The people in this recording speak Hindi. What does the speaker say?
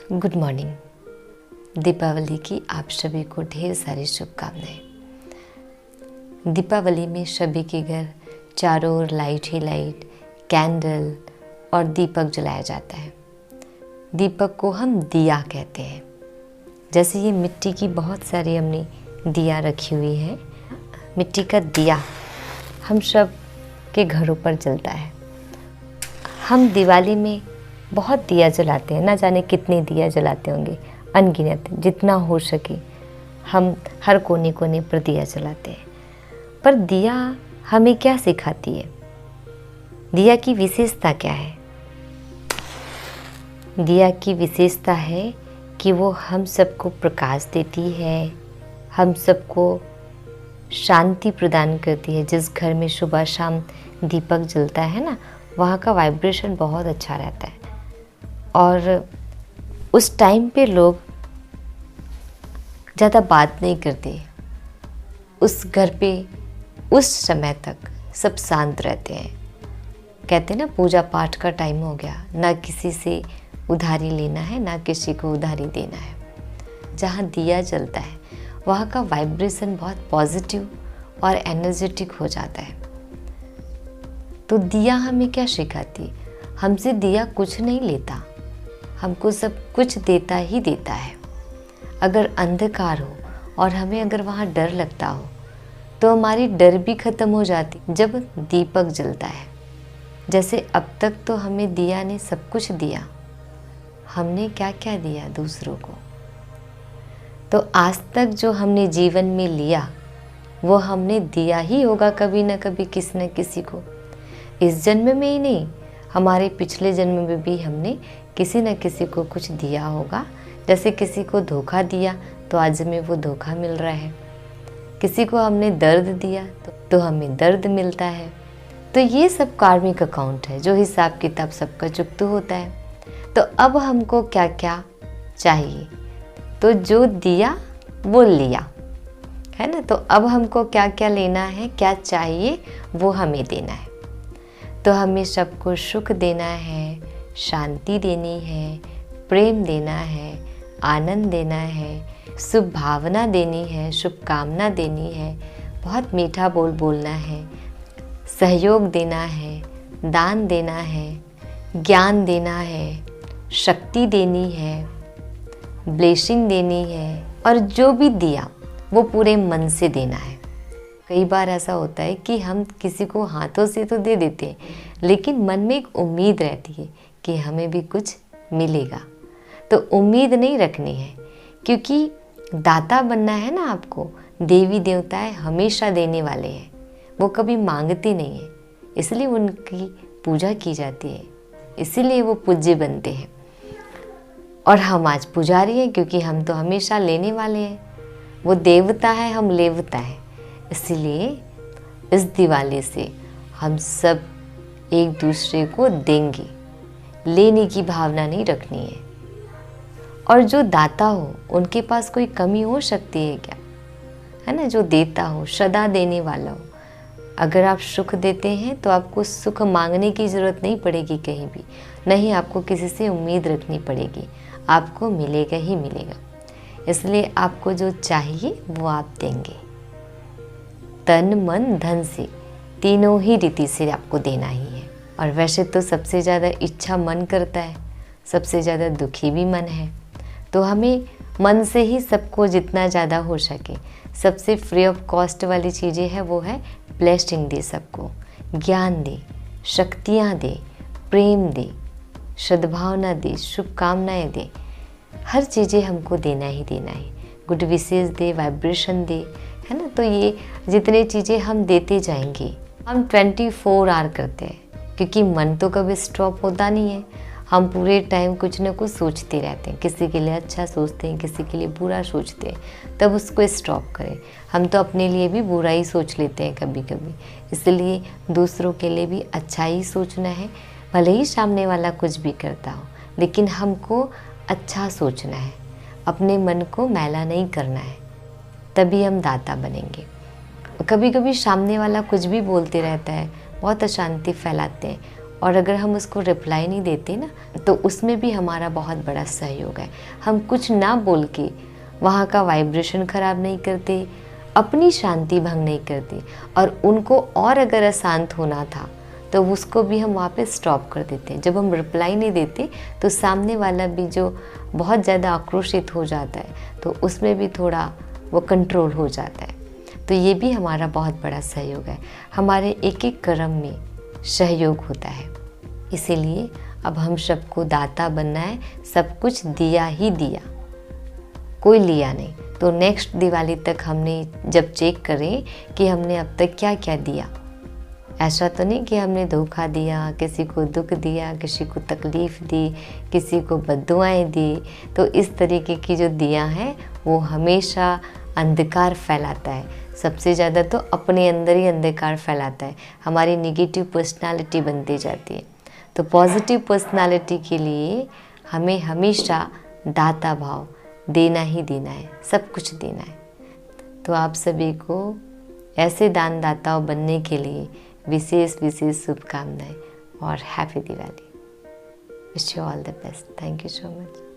Good morning. दीपावली की आप सभी को ढेर सारी शुभकामनाएं। दीपावली में सभी के घर चारों ओर लाइट ही लाइट, कैंडल और दीपक जलाया जाता है। दीपक को हम दिया कहते हैं। जैसे ये मिट्टी की बहुत सारी हमने दिया रखी हुई है। मिट्टी का दिया हम सब के घरों पर जलता है। हम दिवाली में बहुत दिया जलाते हैं, ना जाने कितने दिया जलाते होंगे, अनगिनत, जितना हो सके हम हर कोने कोने पर दिया जलाते हैं। पर दिया हमें क्या सिखाती है? दिया की विशेषता क्या है? दिया की विशेषता है कि वो हम सबको प्रकाश देती है, हम सबको शांति प्रदान करती है। जिस घर में सुबह शाम दीपक जलता है ना, वहाँ का वाइब्रेशन बहुत अच्छा रहता है। और उस टाइम पे लोग ज़्यादा बात नहीं करते। उस घर पे उस समय तक सब शांत रहते हैं। कहते हैं ना, पूजा पाठ का टाइम हो गया, ना किसी से उधारी लेना है, ना किसी को उधारी देना है। जहाँ दिया जलता है वहाँ का वाइब्रेशन बहुत पॉजिटिव और एनर्जेटिक हो जाता है। तो दिया हमें क्या सिखाती? हमसे दिया कुछ नहीं लेता, हमको सब कुछ देता ही देता है। अगर अंधकार हो और हमें अगर वहाँ डर लगता हो तो हमारी डर भी ख़त्म हो जाती जब दीपक जलता है। जैसे अब तक तो हमें दिया ने सब कुछ दिया, हमने क्या क्या दिया दूसरों को। तो आज तक जो हमने जीवन में लिया वो हमने दिया ही होगा कभी ना कभी किसी न किसी को। इस जन्म में ही नहीं, हमारे पिछले जन्म में भी हमने किसी न किसी को कुछ दिया होगा। जैसे किसी को धोखा दिया तो आज हमें वो धोखा मिल रहा है। किसी को हमने दर्द दिया तो हमें दर्द मिलता है। तो ये सब कार्मिक अकाउंट है, जो हिसाब किताब सबका चुकता होता है। तो अब हमको क्या क्या चाहिए? तो जो दिया वो लिया है ना। तो अब हमको क्या क्या लेना है, क्या चाहिए वो हमें देना है। तो हमें सबको सुख देना है, शांति देनी है, प्रेम देना है, आनंद देना है, शुभ भावना देनी है, शुभकामना देनी है, बहुत मीठा बोल बोलना है, सहयोग देना है, दान देना है, ज्ञान देना है, शक्ति देनी है, ब्लेसिंग देनी है। और जो भी दिया वो पूरे मन से देना है। कई बार ऐसा होता है कि हम किसी को हाथों से तो दे देते हैं, लेकिन मन में एक उम्मीद रहती है कि हमें भी कुछ मिलेगा। तो उम्मीद नहीं रखनी है, क्योंकि दाता बनना है ना आपको। देवी देवताएं हमेशा देने वाले हैं, वो कभी मांगते नहीं हैं, इसलिए उनकी पूजा की जाती है, इसीलिए वो पूज्य बनते हैं। और हम आज पुजारी हैं, क्योंकि हम तो हमेशा लेने वाले हैं। वो देवता है, हम लेवता है। इसलिए इस दिवाली से हम सब एक दूसरे को देंगे, लेने की भावना नहीं रखनी है। और जो दाता हो उनके पास कोई कमी हो सकती है क्या? है ना, जो देता हो, सदा देने वाला हो। अगर आप सुख देते हैं तो आपको सुख मांगने की ज़रूरत नहीं पड़ेगी कहीं भी, नहीं आपको किसी से उम्मीद रखनी पड़ेगी, आपको मिलेगा ही मिलेगा। इसलिए आपको जो चाहिए वो आप देंगे। तन मन धन से, तीनों ही रीति से आपको देना ही है। और वैसे तो सबसे ज़्यादा इच्छा मन करता है, सबसे ज़्यादा दुखी भी मन है। तो हमें मन से ही सबको जितना ज़्यादा हो सके, सबसे फ्री ऑफ कॉस्ट वाली चीज़ें है वो है ब्लेसिंग दे, सबको ज्ञान दे, शक्तियाँ दे, प्रेम दे, सद्भावना दे, शुभकामनाएँ दे। हर चीज़ें हमको देना ही देना है। गुड विशेस दे, वाइब्रेशन दे, है ना। तो ये जितनी चीज़ें हम देते जाएंगे, हम 24 आवर करते हैं, क्योंकि मन तो कभी स्टॉप होता नहीं है। हम पूरे टाइम कुछ ना कुछ सोचते रहते हैं, किसी के लिए अच्छा सोचते हैं, किसी के लिए बुरा सोचते हैं, तब उसको स्टॉप करें। हम तो अपने लिए भी बुरा ही सोच लेते हैं कभी कभी, इसलिए दूसरों के लिए भी अच्छा ही सोचना है। भले ही सामने वाला कुछ भी करता हो, लेकिन हमको अच्छा सोचना है, अपने मन को मैला नहीं करना है, तभी हम दाता बनेंगे। कभी कभी सामने वाला कुछ भी बोलते रहता है, बहुत अशांति फैलाते हैं, और अगर हम उसको रिप्लाई नहीं देते ना, तो उसमें भी हमारा बहुत बड़ा सहयोग है। हम कुछ ना बोल के वहाँ का वाइब्रेशन ख़राब नहीं करते, अपनी शांति भंग नहीं करते, और उनको और अगर अशांत होना था तो उसको भी हम वहाँ पे स्टॉप कर देते हैं। जब हम रिप्लाई नहीं देते तो सामने वाला भी जो बहुत ज़्यादा आक्रोशित हो जाता है, तो उसमें भी थोड़ा वो कंट्रोल हो जाता है। तो ये भी हमारा बहुत बड़ा सहयोग है। हमारे एक एक कर्म में सहयोग होता है। इसीलिए अब हम सबको दाता बनना है, सब कुछ दिया ही दिया, कोई लिया नहीं। तो नेक्स्ट दिवाली तक हमने जब चेक करें कि हमने अब तक क्या क्या दिया, ऐसा तो नहीं कि हमने धोखा दिया, किसी को दुख दिया, किसी को तकलीफ़ दी, किसी को बद्दुआएं दी। तो इस तरीके की जो दिया है वो हमेशा अंधकार फैलाता है। सबसे ज़्यादा तो अपने अंदर ही अंधकार फैलाता है, हमारी निगेटिव पर्सनालिटी बनती जाती है। तो पॉजिटिव पर्सनालिटी के लिए हमें हमेशा दाता भाव देना ही देना है, सब कुछ देना है। तो आप सभी को ऐसे दानदाताओं बनने के लिए विशेष शुभकामनाएं और happy Diwali. Wish you all the best. Thank you so much.